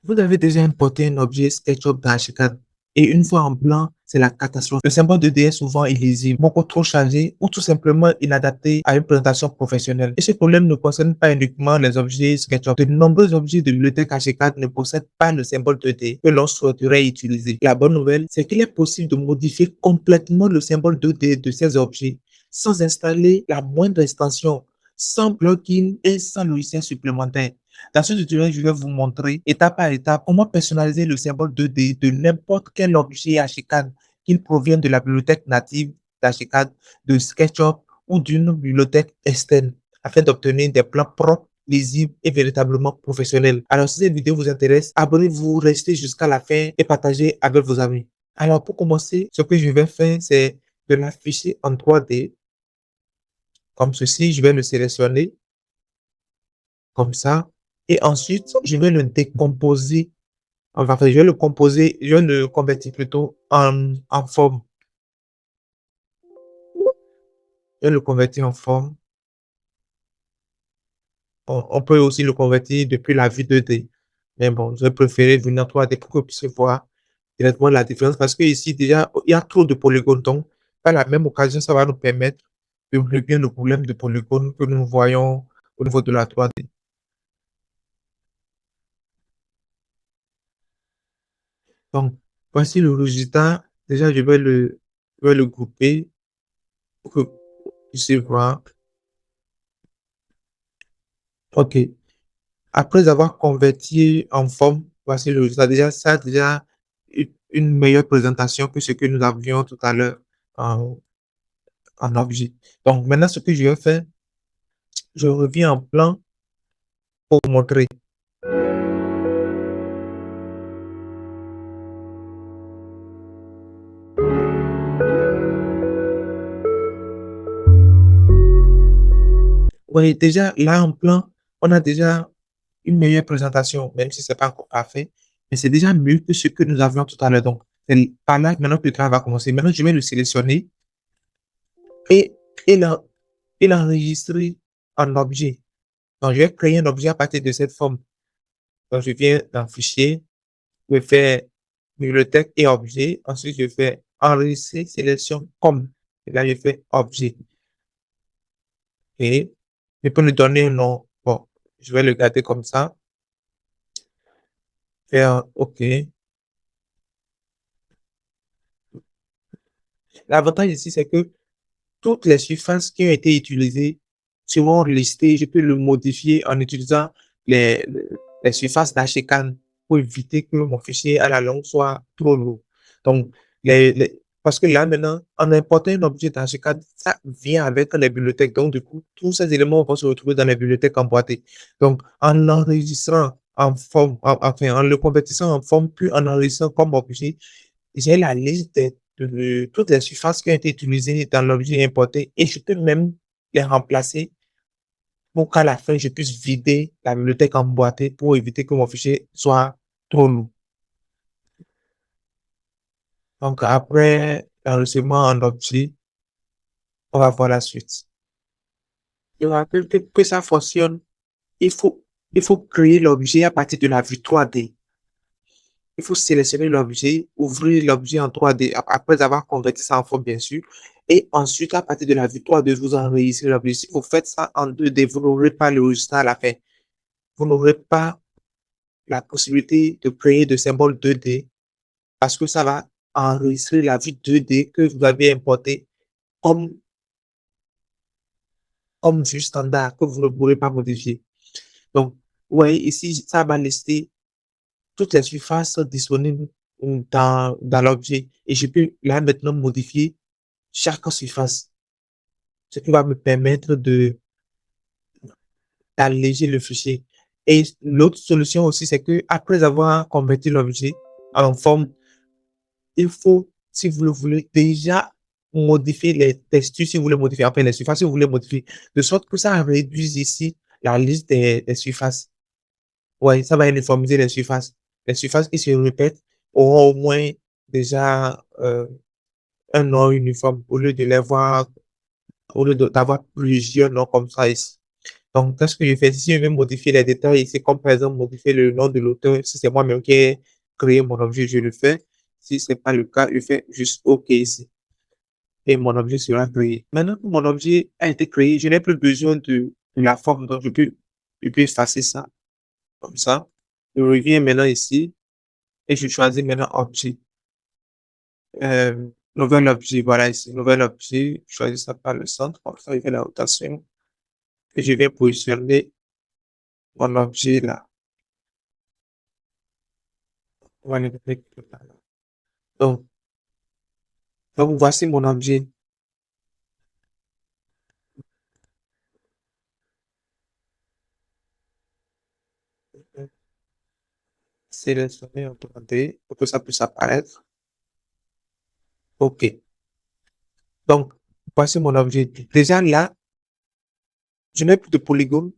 Vous avez déjà importé un objet SketchUp dans Archicad et une fois en blanc, c'est la catastrophe. Le symbole 2D est souvent illisible, beaucoup trop chargé ou tout simplement inadapté à une présentation professionnelle. Et ce problème ne concerne pas uniquement les objets SketchUp. De nombreux objets de bibliothèque Archicad ne possèdent pas le symbole 2D que l'on souhaiterait utiliser. La bonne nouvelle, c'est qu'il est possible de modifier complètement le symbole 2D de ces objets sans installer la moindre extension, sans plugin et sans logiciel supplémentaire. Dans ce tutoriel, je vais vous montrer étape par étape comment personnaliser le symbole 2D de n'importe quel objet Archicad, qu'il provienne de la bibliothèque native d'Archicad, de SketchUp ou d'une bibliothèque externe, afin d'obtenir des plans propres, lisibles et véritablement professionnels. Alors, si cette vidéo vous intéresse, abonnez-vous, restez jusqu'à la fin et partagez avec vos amis. Alors, pour commencer, ce que je vais faire, c'est de l'afficher en 3D, comme ceci. Je vais le sélectionner, comme ça. Et ensuite, je vais le décomposer. Enfin, je vais le composer, je vais le convertir plutôt en forme. Je vais le convertir en forme. On peut aussi le convertir depuis la vue 2D. Mais bon, je vais préférer venir en 3D pour que vous puissiez voir directement la différence. Parce que ici, déjà, il y a trop de polygones. Donc, par la même occasion, ça va nous permettre de régler le problème de polygones que nous voyons au niveau de la 3D. Donc, voici le résultat. Déjà, je vais le grouper pour que vous puissiez voir. OK. Après avoir converti en forme, voici le résultat. Déjà, ça a déjà une meilleure présentation que ce que nous avions tout à l'heure en, en objet. Donc, maintenant, ce que je vais faire, je reviens en plan pour vous montrer. Oui, déjà, là, en plan, on a déjà une meilleure présentation, même si c'est pas encore parfait, mais c'est déjà mieux que ce que nous avions tout à l'heure. Donc, c'est par là que maintenant que le travail va commencer. Maintenant, je vais le sélectionner et, et l'en- et l'enregistrer en objet. Donc, je vais créer un objet à partir de cette forme. Donc, je viens dans Fichier, je fais Bibliothèque et Objet. Ensuite, je fais Enregistrer, sélection comme. Et là, je fais Objet. Et je peux lui donner un nom. Bon, je vais le garder comme ça. Faire OK. L'avantage ici, c'est que toutes les surfaces qui ont été utilisées seront listées. Je peux le modifier en utilisant les, les surfaces d'Archicad pour éviter que mon fichier à la longue soit trop lourd. Donc, parce que là, maintenant, en important un objet d'Archicad, ça vient avec les bibliothèques. Donc, du coup, tous ces éléments vont se retrouver dans les bibliothèques emboîtées. Donc, en l'enregistrant en forme, enfin, en le convertissant en forme, puis en enregistrant comme objet, j'ai la liste de toutes les surfaces qui ont été utilisées dans l'objet importé et je peux même les remplacer pour qu'à la fin, je puisse vider la bibliothèque emboîtée pour éviter que mon fichier soit trop lourd. Donc, après l'enregistrement en objet, on va voir la suite. Je vous rappelle que ça fonctionne. Il faut, il faut créer l'objet à partir de la vue 3D. Il faut sélectionner l'objet, ouvrir l'objet en 3D après avoir converti ça en forme, bien sûr. Et ensuite, à partir de la vue 3D, vous enregistrez l'objet. Si vous faites ça en 2D, vous n'aurez pas le résultat à la fin. Vous n'aurez pas la possibilité de créer de symboles 2D parce que ça va enregistrer la vue 2D que vous avez importée comme, comme vue standard que vous ne pourrez pas modifier. Donc, vous voyez ici, ça va lister toutes les surfaces disponibles dans l'objet. Et je peux là maintenant modifier chaque surface, ce qui va me permettre de d'alléger le fichier. Et l'autre solution aussi, c'est que après avoir converti l'objet en forme, il faut, si vous le voulez, déjà modifier les textures, si vous voulez modifier, enfin les surfaces, si vous voulez modifier, de sorte que ça réduise ici la liste des surfaces. Ouais, ça va uniformiser les surfaces. Les surfaces qui se répètent auront au moins déjà un nom uniforme au lieu de les voir, au lieu d'avoir plusieurs noms comme ça ici. Donc, qu'est-ce que je fais? Si je veux modifier les détails ici, comme par exemple modifier le nom de l'auteur, si c'est moi-même qui ai créé mon objet, je le fais. Si c'est pas le cas, je fais juste OK ici. Et mon objet sera créé. Maintenant que mon objet a été créé, je n'ai plus besoin de la forme, donc je peux effacer ça, comme ça. Je reviens maintenant ici et je choisis maintenant objet. Nouvel objet, voilà ici, nouvel objet, je choisis ça par le centre, comme ça, je fais la rotation et je vais positionner mon objet là. Voilà, donc, donc, voici mon objet. Sélectionner, implémenter pour que ça puisse apparaître. OK. Donc, voici mon objet. Déjà là, je n'ai plus de polygone.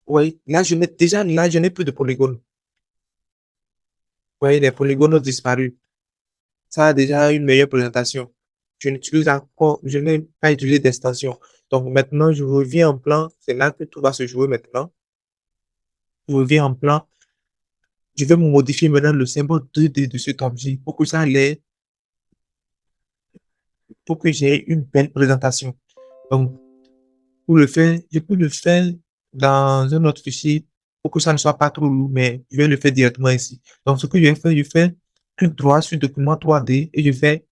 Oui, là, déjà là, je n'ai plus de polygone. Oui, les polygones ont disparu. Ça a déjà une meilleure présentation. Je n'ai pas utilisé d'extension. Donc maintenant, je reviens en plan. C'est là que tout va se jouer maintenant. Je reviens en plan. Je vais modifier maintenant le symbole 2D de cet objet pour que ça allait, pour que j'ai une belle présentation. Donc, pour le faire, je peux le faire dans un autre fichier pour que ça ne soit pas trop lourd, mais je vais le faire directement ici. Donc, ce que je fais clic droit sur document 3D et je fais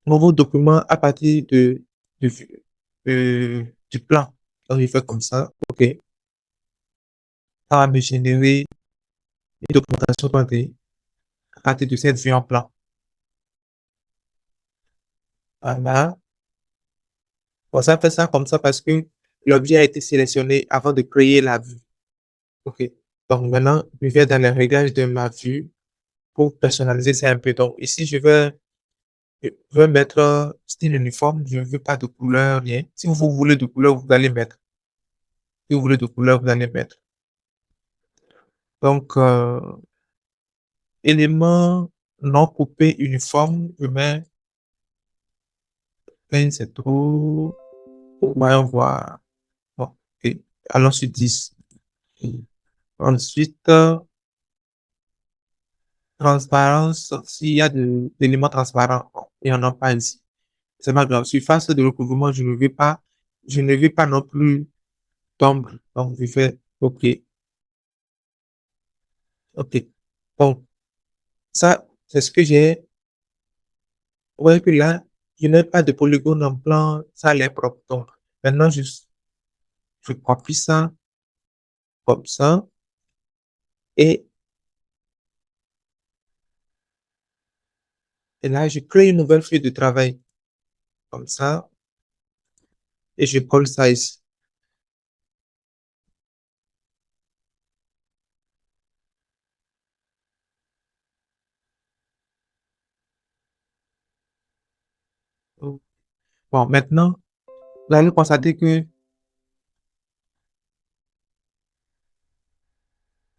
nouveau document à partir de, du plan. Donc, je fais comme ça. OK. Ça va me générer une documentation 3D à partir de cette vue en plan. Voilà. Bon, ça fait ça comme ça parce que l'objet a été sélectionné avant de créer la vue. OK. Donc, maintenant, je vais dans les réglages de ma vue pour personnaliser ça un peu. Donc, ici, je veux mettre style uniforme. Je ne veux pas de couleur, rien. Si vous voulez de couleur, vous allez mettre. Si vous voulez de couleur, vous allez mettre. Donc, élément non coupé uniforme, je mets, c'est trop. Voyons voir. Bon, ok. Allons sur 10. Ensuite, transparence, s'il y a d'éléments transparents, bon, il n'y en a pas ici. C'est pas grave. Surface de recouvrement, je ne veux pas non plus d'ombre. Donc, je fais OK. OK. Bon, ça, c'est ce que j'ai. Ouais, que là, je n'ai pas de polygone en plan, ça a l'air propre. Donc, maintenant, je copie ça comme ça et, et là, je crée une nouvelle feuille de travail comme ça et je colle ça ici. Bon, maintenant, vous allez constater que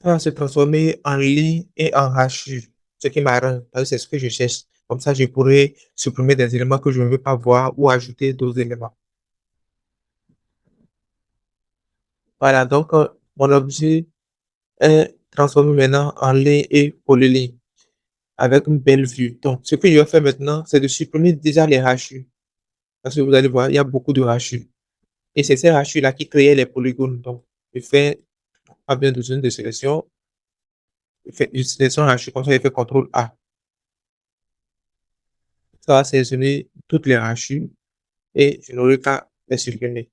ça va se transformer en ligne et en hachu, ce qui m'arrange, parce que c'est ce que je cherche. Comme ça, je pourrais supprimer des éléments que je ne veux pas voir ou ajouter d'autres éléments. Voilà, donc, mon objet est transformé maintenant en ligne et polyligne avec une belle vue. Donc, ce que je vais faire maintenant, c'est de supprimer déjà les hachures. Parce que vous allez voir, il y a beaucoup de hachures. Et c'est ces hachures-là qui créent les polygones. Donc, je fais pas bien de zone de sélection. Je sélectionne hachures, comme ça, je fais CTRL A. Ça va sélectionner toutes les hachures et je n'aurai qu'à les supprimer.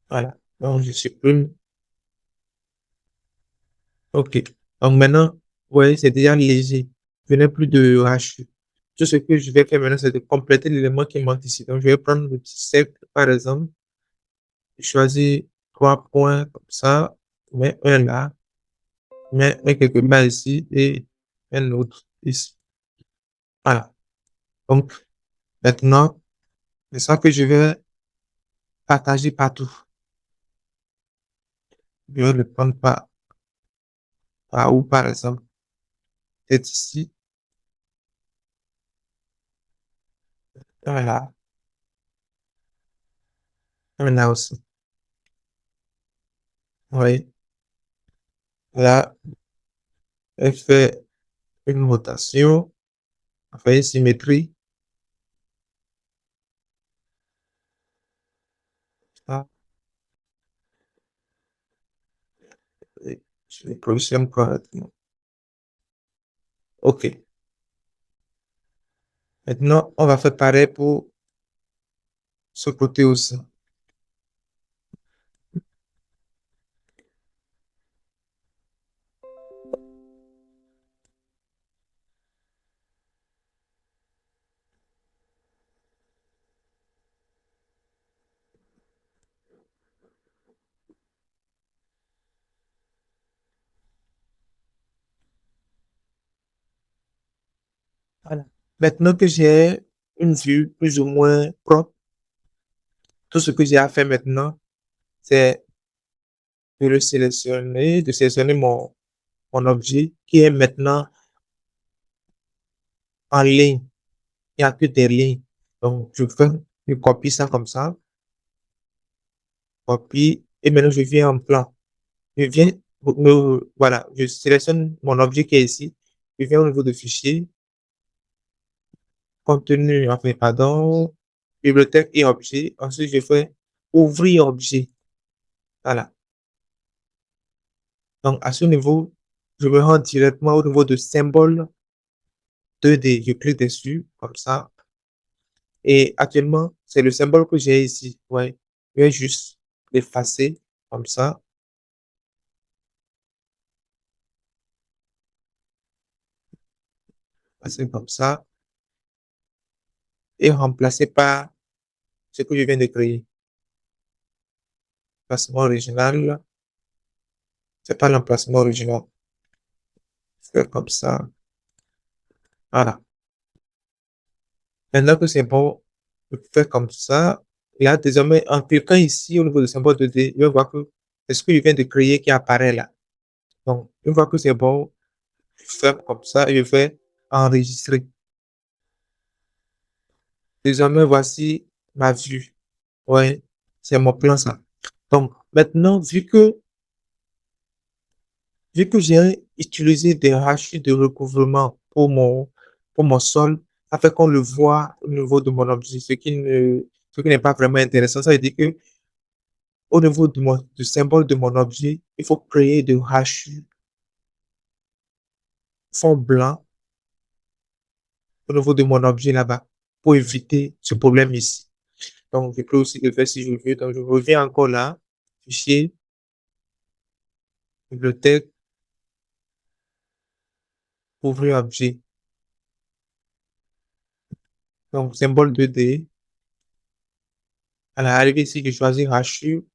Voilà. Donc, je supprime. OK. Donc, maintenant, vous voyez, c'est déjà léger. Je n'ai plus de hachures. Tout ce que je vais faire maintenant, c'est de compléter l'élément qui manque ici. Donc, je vais prendre le cercle, par exemple. Je choisis 3 points comme ça. Je mets un là. Je mets un quelque part ici et un autre ici. Voilà. Donc, maintenant, c'est ça que je vais partager partout. Je vais le prendre par où, par exemple. C'est ici. Voilà. Maintenant aussi. Oui. Là, elle fait une rotation, elle fait une symétrie. Ah, et je les positionne correctement. OK. Maintenant, on va faire pareil pour ce côté aussi. Voilà. Maintenant que j'ai une vue plus ou moins propre, tout ce que j'ai à faire maintenant, c'est de sélectionner mon objet qui est maintenant en ligne. Il n'y a que des lignes. Donc, je copie ça comme ça, copie, et maintenant je viens en plan. Je viens, voilà, je sélectionne mon objet qui est ici. Je viens au niveau de fichier, contenu, enfin, pardon, bibliothèque et objet. Ensuite, je fais ouvrir objet. Voilà. Donc, à ce niveau, je me rends directement au niveau de symbole 2D. Je clique dessus, comme ça. Et actuellement, c'est le symbole que j'ai ici. Ouais. Je vais juste l'effacer, comme ça. Passer comme ça. Et remplacer par ce que je viens de créer. L'emplacement original. C'est pas l'emplacement original. Faire comme ça. Voilà. Maintenant que c'est bon, je fais comme ça. Et là, désormais, en cliquant ici au niveau du symbole 2D, je vais voir que c'est ce que je viens de créer qui apparaît là. Donc, une fois que c'est bon, je fais comme ça et je vais enregistrer. Désormais, voici ma vue. Ouais, c'est mon plan ça. Donc, maintenant, vu que j'ai utilisé des hachis de recouvrement pour mon sol, ça fait qu'on le voit au niveau de mon objet, ce qui n'est pas vraiment intéressant. Ça veut dire que au niveau du symbole de mon objet, il faut créer de hachis fond blanc au niveau de mon objet là-bas pour éviter ce problème ici. Donc, je peux aussi le faire si je veux. Donc, je reviens encore là, fichier, bibliothèque, ouvrir objet. Donc, symbole 2D. À l'arrivée ici, je choisis Rachu.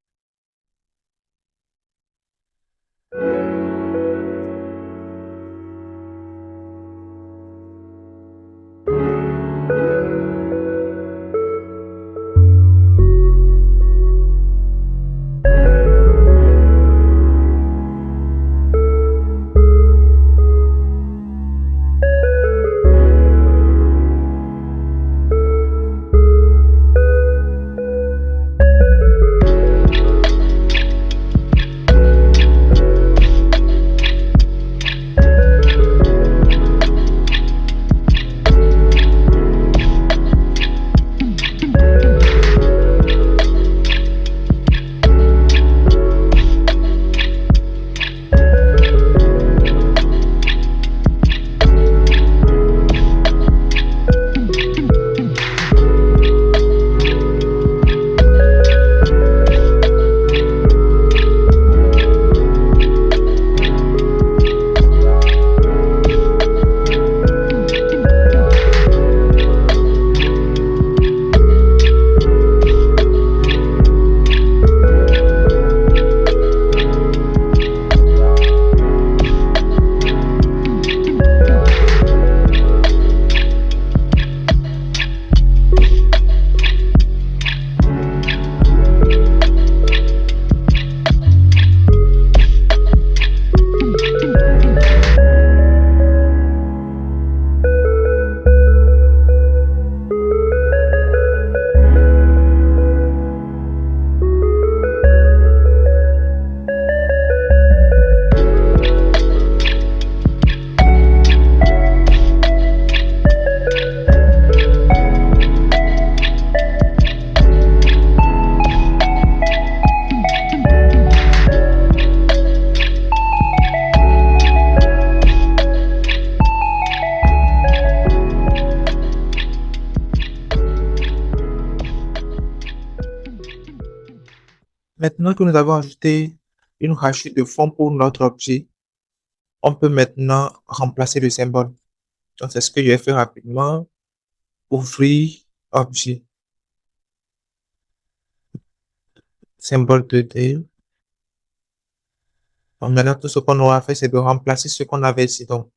Maintenant que nous avons ajouté une rachis de fond pour notre objet, on peut maintenant remplacer le symbole. Donc, c'est ce que je vais faire rapidement. Ouvrir objet, symbole 2D. Donc, maintenant, tout ce qu'on aura fait, c'est de remplacer ce qu'on avait ici. Donc,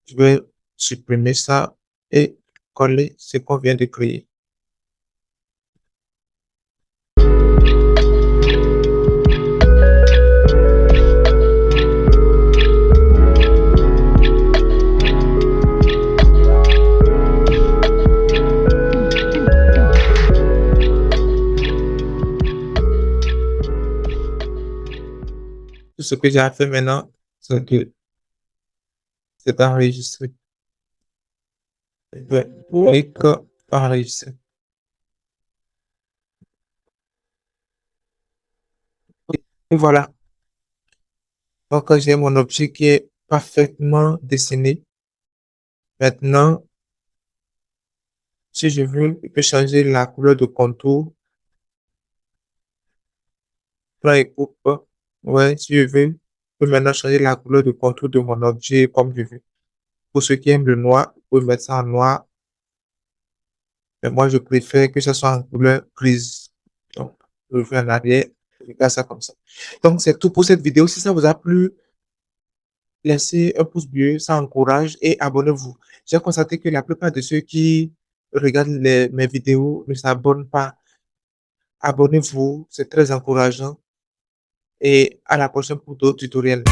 je vais supprimer ça et coller ce qu'on vient de créer. Tout ce que j'ai à faire maintenant, c'est que c'est enregistrer. Clic enregistrer. Et voilà. Donc, j'ai mon objet qui est parfaitement dessiné. Maintenant, si je veux, je peux changer la couleur de contour. Plan et coupe. Ouais, si je veux, je peux maintenant changer la couleur de contour de mon objet comme je veux. Pour ceux qui aiment le noir, vous pouvez mettre ça en noir. Mais moi, je préfère que ça soit en couleur grise. Donc, je le fais en arrière. Je regarde ça comme ça. Donc, c'est tout pour cette vidéo. Si ça vous a plu, laissez un pouce bleu, ça encourage et abonnez-vous. J'ai constaté que la plupart de ceux qui regardent mes vidéos ne s'abonnent pas. Abonnez-vous, c'est très encourageant et à la prochaine pour d'autres tutoriels.